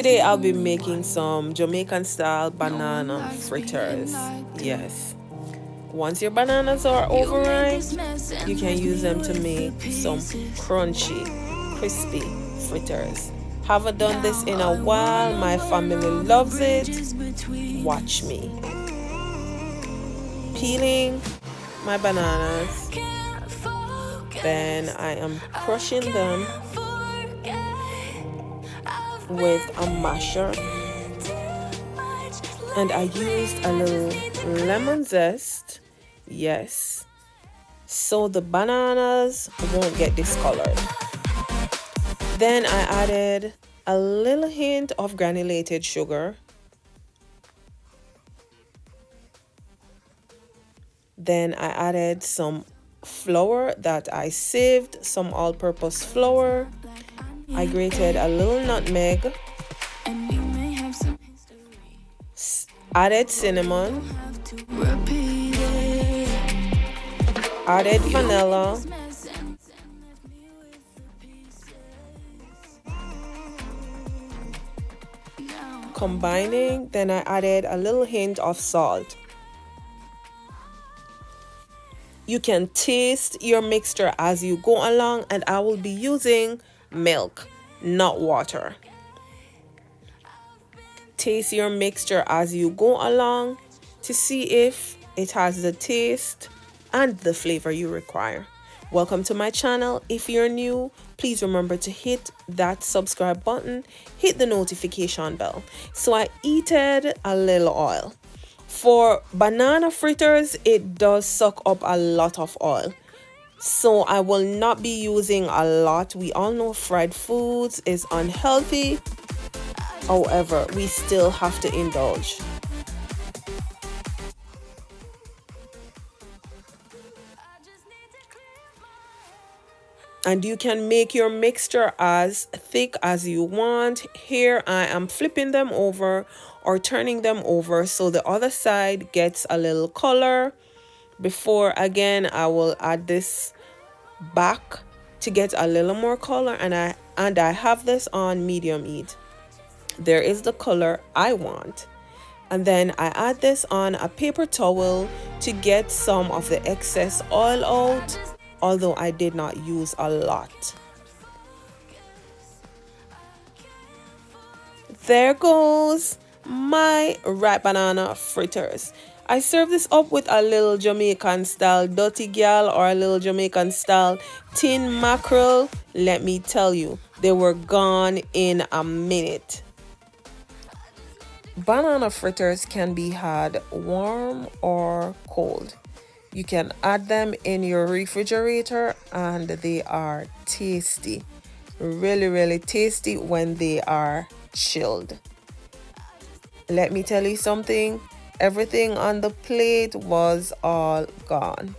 today I'll be making some Jamaican style banana fritters. Yes. Once your bananas are overripe, you can use them to make some crunchy, crispy fritters. Haven't done this in a while. My family loves it. Watch me. Peeling my bananas. Then I am crushing them with a masher. And I used a little lemon zest. Yes. So the bananas won't get discolored. Then I added a little hint of granulated sugar. Then I added some flour that I sieved, some all-purpose flour. I grated a little nutmeg. Added cinnamon. Added vanilla. Combining, then I added a little hint of salt. You can taste your mixture as you go along, and I will be using milk, not water. Taste your mixture as you go along to see if it has the taste and the flavor you require. Welcome to my channel. If you're new, please remember to hit that subscribe button, hit the notification bell. So I heated a little oil. For banana fritters, it does suck up a lot of oil. So I will not be using a lot. We all know fried foods is unhealthy. However, we still have to indulge. And you can make your mixture as thick as you want. Here I am flipping them over or turning them over so the other side gets a little color. Before, again, I will add this back to get a little more color, and I have this on medium heat. There is the color I want. And then I add this on a paper towel to get some of the excess oil out, although I did not use a lot. There goes my ripe banana fritters. I serve this up with a little Jamaican style dirty gal or a little Jamaican style tin mackerel. Let me tell you, they were gone in a minute. Banana fritters can be had warm or cold. You can add them in your refrigerator and they are tasty. Really, really tasty when they are chilled. Let me tell you something. Everything on the plate was all gone.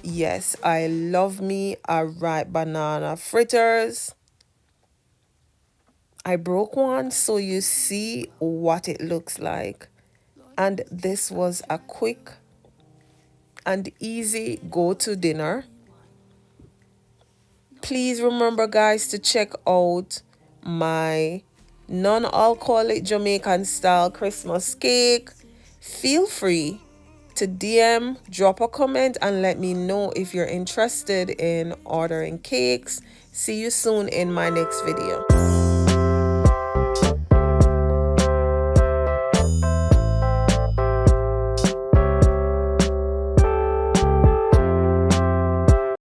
Yes, I love me a ripe banana fritters. I broke one so you see what it looks like. And this was a quick and easy go-to dinner. Please remember, guys, to check out my non-alcoholic Jamaican style Christmas cake. Feel free to DM, drop a comment, and let me know if you're interested in ordering cakes. See you soon in my next video.